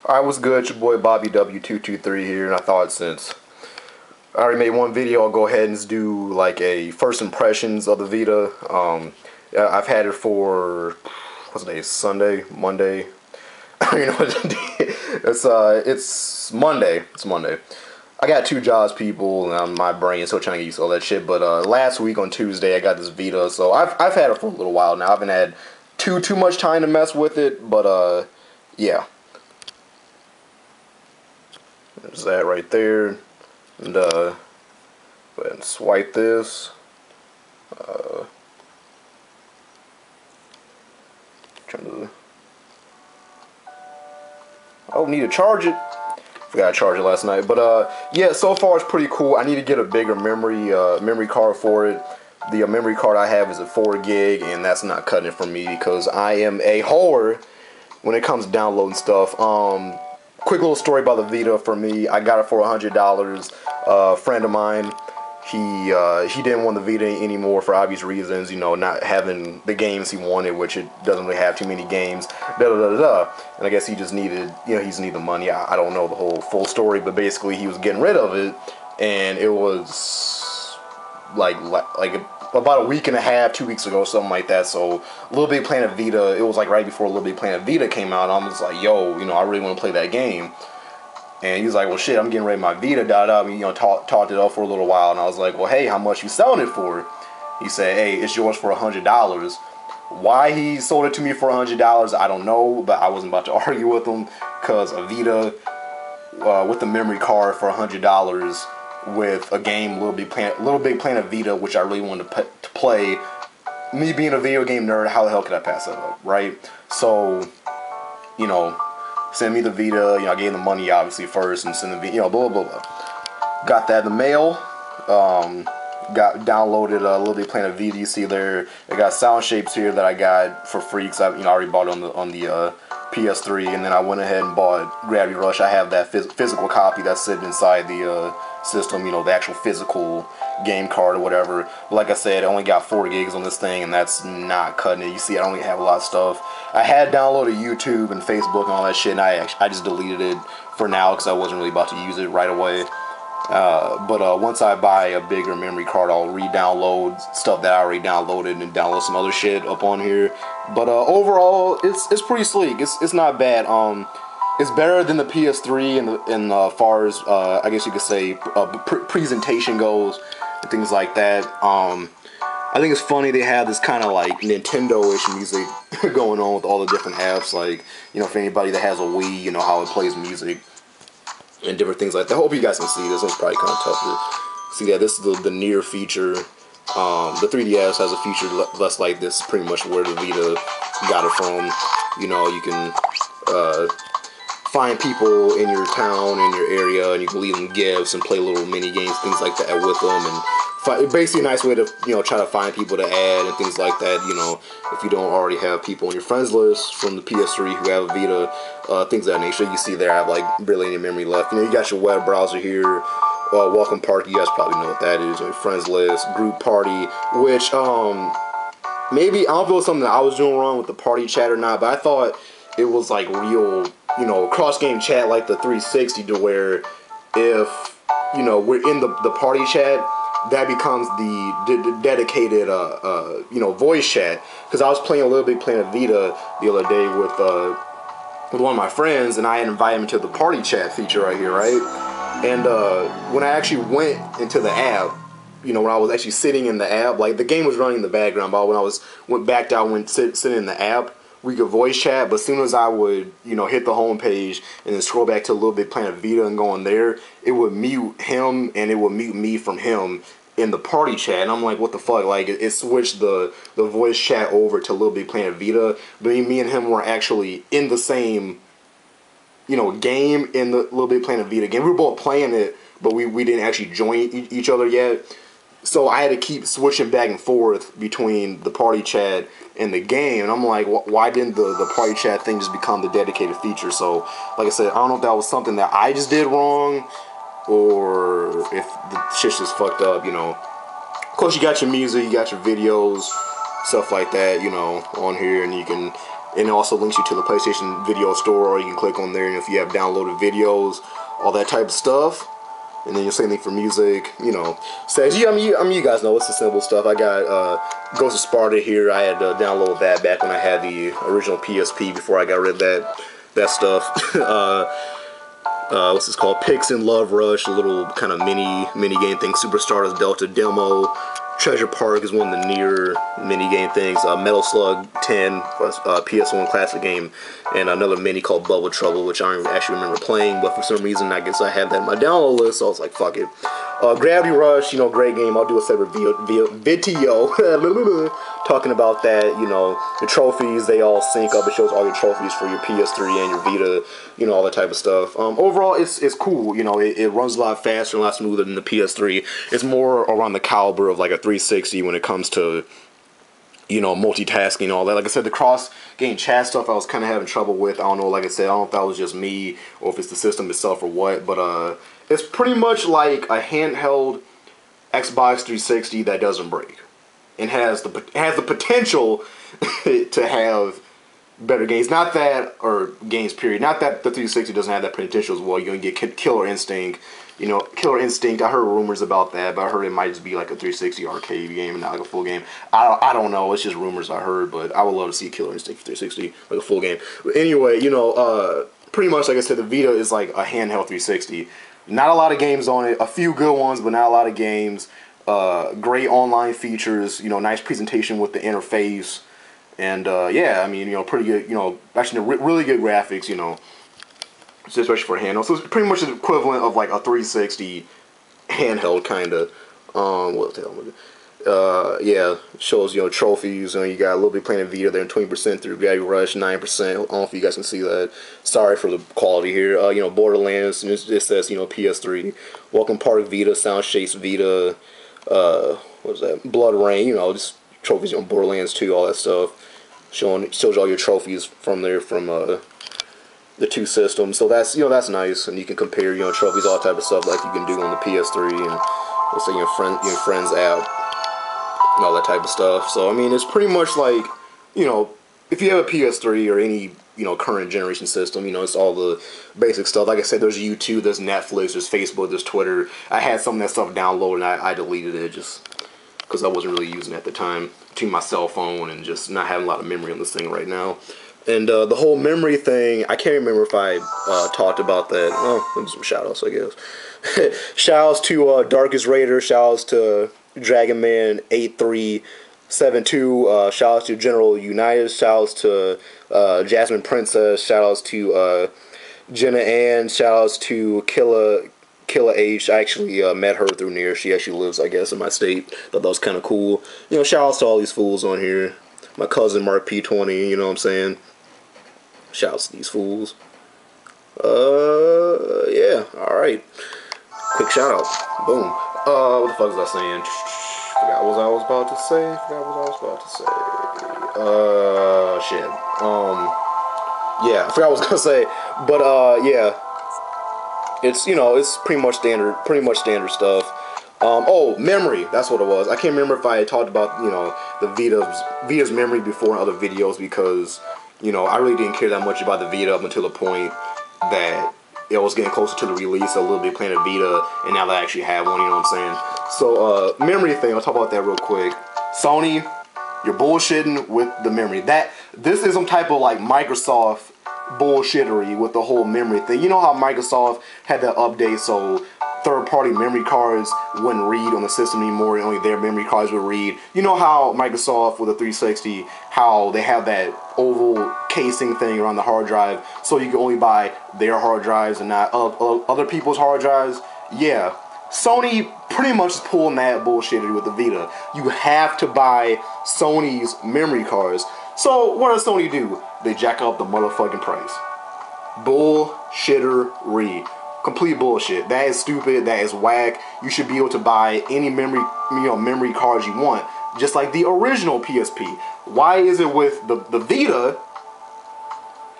Alright, what's good? It's your boy Bobby W223 here, and I thought since I already made one video, I'll go ahead and just do like a first impressions of the Vita. I've had it for what's the day? Sunday, Monday. I don't even know what day. It's Monday. It's Monday. I got two jobs, people, and my brain is still trying to get used to all that shit. But last week on Tuesday, I got this Vita, so I've had it for a little while now. I haven't had too much time to mess with it, but yeah. There's that right there. And go ahead and swipe this. Trying to. Oh, need to charge it. Forgot to charge it last night. But yeah, so far it's pretty cool. I need to get a bigger memory card for it. The memory card I have is a 4 gig, and that's not cutting it for me because I am a whore when it comes to downloading stuff. Quick little story about the Vita for me. I got it for $100. A friend of mine, he didn't want the Vita anymore for obvious reasons. You know, not having the games he wanted, which it doesn't really have too many games. And I guess he just needed, you know, he just needed the money. I don't know the whole full story, but basically he was getting rid of it, and it was like about a week and a half, 2 weeks ago, something like that. So Little Big Planet Vita, it was like right before Little Big Planet Vita came out. I'm just like, yo, you know, I really want to play that game. And he was like, well, shit, I'm getting ready my Vita, I mean, you know, talked it up for a little while. And I was like, well, hey, how much you selling it for? He said, hey, it's yours for $100. Why he sold it to me for $100, I don't know, but I wasn't about to argue with him, because a Vita with a memory card for $100 with a game, Little Big Planet Vita, which I really wanted to play. Me being a video game nerd, how the hell could I pass that up, right? So, you know, send me the Vita. You know, I gave him the money obviously first, and send the Vita. You know, blah blah blah. Got that in the mail. Got downloaded Little Big Planet Vita. You see there, I got sound shapes here that I got for free because I already bought it on the PS3, and then I went ahead and bought Gravity Rush. I have that physical copy that's sitting inside the system, you know, the actual physical game card or whatever. But like I said, I only got 4 gigs on this thing, and that's not cutting it. You see, I don't have a lot of stuff. I had downloaded YouTube and Facebook and all that shit, and I just deleted it for now because I wasn't really about to use it right away. But once I buy a bigger memory card, I'll re-download stuff that I already downloaded and download some other shit up on here. But overall, it's pretty sleek. It's not bad. It's better than the PS3 in far as I guess you could say presentation goes and things like that. I think it's funny they have this kind of like Nintendo-ish music going on with all the different apps. Like, you know, for anybody that has a Wii, you know how it plays music and different things like that. I hope you guys can see this. It's probably kind of tough to see that. This is the near feature. The 3DS has a feature less like this. Pretty much where the Vita got it from. You know, you can find people in your town, in your area, and you can leave them gifts and play little mini games, things like that with them, and basically a nice way to, you know, try to find people to add and things like that. You know, if you don't already have people on your friends list from the PS3 who have a Vita, things of that nature. You see there, I have like barely any memory left. You know, you got your web browser here. Welcome Party, you guys probably know what that is. Your friends list, group party, which maybe I don't know if it's something that I was doing wrong with the party chat or not, but I thought it was like real, you know, cross-game chat like the 360, to where if, you know, we're in the party chat, that becomes the dedicated, you know, voice chat. Because I was playing a Little Big Planet Vita the other day with one of my friends, and I had invited him to the party chat feature right here, right? And when I actually went into the app, you know, when I was actually sitting in the app, like the game was running in the background, but when I went back out, went sitting in the app, we could voice chat. But as soon as I would, you know, hit the home page and then scroll back to Little Big Planet Vita and go on there, it would mute him and it would mute me from him in the party chat. And I'm like, what the fuck? Like, it switched the voice chat over to Little Big Planet Vita, but me and him were actually in the same, you know, game in the Little Big Planet Vita game. We were both playing it, but we didn't actually join each other yet. So I had to keep switching back and forth between the party chat and the game. And I'm like, why didn't the party chat thing just become the dedicated feature? So, like I said, I don't know if that was something that I just did wrong, or if the shit's just fucked up, you know. Of course, you got your music, you got your videos, stuff like that, you know, on here. And you can and it also links you to the PlayStation Video Store, or you can click on there, and if you have downloaded videos, all that type of stuff. And then the same thing for music, you know. So, I mean, you guys know it's the simple stuff. I got Ghost of Sparta here. I had to download that back when I had the original PSP before I got rid of that stuff. What's this called? Pix and Love Rush, a little kind of mini game thing. Superstars Delta demo. Treasure Park is one of the near mini game things. Metal Slug 10, PS1 classic game, and another mini called Bubble Trouble, which I don't actually remember playing, but for some reason I guess I had that in my download list, so I was like, fuck it. Gravity Rush, you know, great game. I'll do a separate video talking about that. You know, the trophies, they all sync up. It shows all your trophies for your PS3 and your Vita, you know, all that type of stuff. Overall, it's cool. You know, it runs a lot faster and a lot smoother than the PS3. It's more around the caliber of like a 360 when it comes to, you know, multitasking and all that. Like I said, the cross-game chat stuff I was kind of having trouble with. I don't know, like I said, I don't know if that was just me or if it's the system itself or what, but it's pretty much like a handheld Xbox 360 that doesn't break, and has the potential to have better games. Not that, or games period. Not that the 360 doesn't have that potential as well. You're gonna get Killer Instinct. You know, Killer Instinct, I heard rumors about that, but I heard it might just be like a 360 arcade game and not like a full game. I don't know, it's just rumors I heard, but I would love to see Killer Instinct for 360, like a full game. But anyway, you know, pretty much, like I said, the Vita is like a handheld 360. Not a lot of games on it, a few good ones, but not a lot of games. Great online features, you know, nice presentation with the interface. And, yeah, I mean, you know, pretty good, you know, actually really good graphics, you know, especially for a handheld. So it's pretty much the equivalent of like a 360 handheld kind of. What the hell? Yeah, shows, you know, trophies. You know, you got a little bit playing Vita there, and 20% through Gravity Rush, 9%. I don't know if you guys can see that. Sorry for the quality here. You know, Borderlands, and it says, you know, PS3. Welcome Park Vita, Sound Shakes Vita. What is that? Blood Rain. You know, just trophies on Borderlands 2, all that stuff. Shows all your trophies from there from the two systems. So that's, you know, that's nice, and you can compare, you know, trophies, all type of stuff like you can do on the PS3 and let's say your friends app and all that type of stuff. So I mean, it's pretty much like, you know, if you have a PS3 or any, you know, current generation system, you know, it's all the basic stuff. Like I said, there's YouTube, there's Netflix, there's Facebook, there's Twitter. I had some of that stuff downloaded and I deleted it just because I wasn't really using it at the time, between my cell phone and just not having a lot of memory on this thing right now. And the whole memory thing, I can't remember if I talked about that. Oh, there's some shout-outs, I guess. Shout-outs to Darkest Raider, shout-outs to Dragon Man 8372, shout-outs to General Unitas, shout-outs to Jasmine Princess, shout-outs to Jenna Ann, shout-outs to Killa H. I actually met her through Near. She actually lives, I guess, in my state. Thought that was kind of cool. You know, shout-outs to all these fools on here. My cousin Mark P20, you know what I'm saying? Shouts to these fools. Yeah, alright. Quick shout out. Boom. What the fuck was I saying? Forgot what I was about to say. Shit. Yeah, I forgot what I was gonna say. But, yeah. It's, you know, it's pretty much standard stuff. Oh, memory. That's what it was. I can't remember if I had talked about, you know, the Vita's memory before in other videos because, you know, I really didn't care that much about the Vita up until the point that it was getting closer to the release, a little bit playing a Vita, and now that I actually have one, you know what I'm saying? So, memory thing, I'll talk about that real quick. Sony, you're bullshitting with the memory. This is some type of, like, Microsoft bullshittery with the whole memory thing. You know how Microsoft had that update so third-party memory cards wouldn't read on the system anymore, and only their memory cards would read. You know how Microsoft with the 360, how they have that oval casing thing around the hard drive, so you can only buy their hard drives and not other people's hard drives? Yeah. Sony pretty much is pulling that bullshit with the Vita. You have to buy Sony's memory cards. So what does Sony do? They jack up the motherfucking price. Bullshittery. Complete bullshit. That is stupid. That is whack. You should be able to buy any memory cards you want, just like the original PSP. Why is it with the Vita,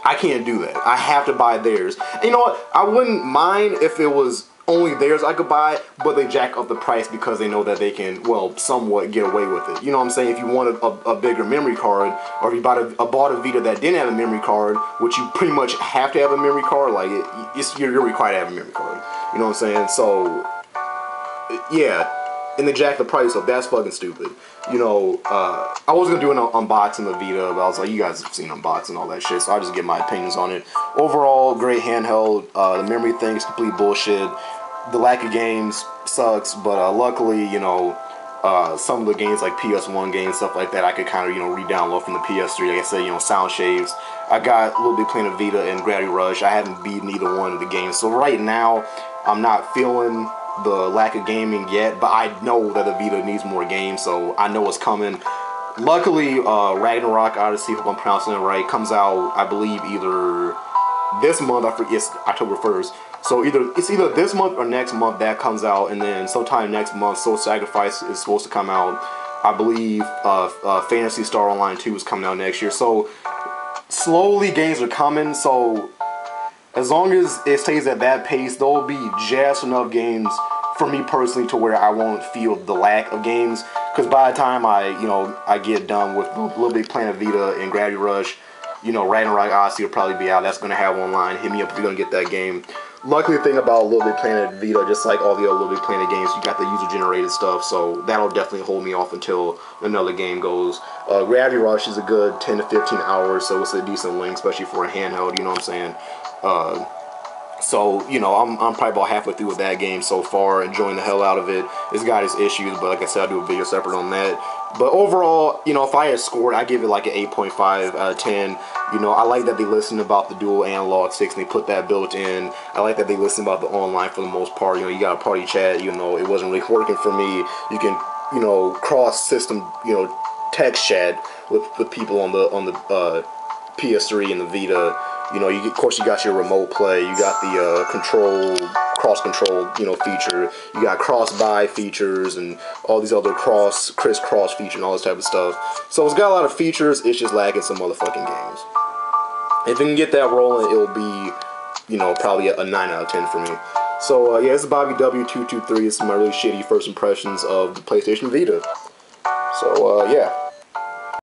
I can't do that? I have to buy theirs. And you know what? I wouldn't mind if it was only theirs I could buy, but they jack up the price because they know that they can, well, somewhat get away with it. You know what I'm saying? If you want a bigger memory card, or if you bought a Vita that didn't have a memory card, which you pretty much have to have a memory card, like you're required to have a memory card. You know what I'm saying? So yeah, and they jack the price up. That's fucking stupid. You know, I was gonna do an unboxing of Vita, but I was like, you guys have seen unboxing and all that shit, so I'll just get my opinions on it. Overall, great handheld. The memory thing is complete bullshit. The lack of games sucks, but luckily, you know, some of the games like PS1 games, stuff like that, I could kind of, you know, re-download from the PS3. Like I said, you know, Sound Shaves. I got a little bit playing of Vita and Gravity Rush. I haven't beaten either one of the games, so right now, I'm not feeling the lack of gaming yet, but I know that the Vita needs more games, so I know it's coming. Luckily, Ragnarok Odyssey, hope I'm pronouncing it right, comes out, I believe, either this month, I forget, it's October 1st. So it's either this month or next month that comes out, and then sometime next month, Soul Sacrifice is supposed to come out. I believe Phantasy Star Online 2 is coming out next year. So slowly games are coming, so as long as it stays at that pace, there will be just enough games for me personally to where I won't feel the lack of games. Because by the time I get done with Little Big Planet Vita and Gravity Rush, you know, Ragnarok Odyssey will probably be out. That's going to have online. Hit me up if you're going to get that game. Luckily, the thing about Little Big Planet Vita, just like all the other Little Big Planet games, you got the user-generated stuff, so that'll definitely hold me off until another game goes. Gravity Rush is a good 10 to 15 hours, so it's a decent length, especially for a handheld, you know what I'm saying? So, you know, I'm probably about halfway through with that game so far, enjoying the hell out of it. It's got its issues, but like I said, I'll do a video separate on that. But overall, you know, if I had scored, I'd give it like an 8.5 out of 10. You know, I like that they listen about the dual analog sticks and they put that built in. I like that they listen about the online for the most part. You know, you got a party chat, you know, it wasn't really working for me. You can, you know, cross-system, you know, text chat with people on the PS3 and the Vita. You know, of course, you got your remote play. You got the cross control, you know, feature. You got cross buy features and all these other crisscross features and all this type of stuff. So it's got a lot of features. It's just lagging some motherfucking games. If you can get that rolling, it'll be, you know, probably a 9 out of 10 for me. So yeah, this is Bobby W223. This is my really shitty first impressions of the PlayStation Vita. So yeah.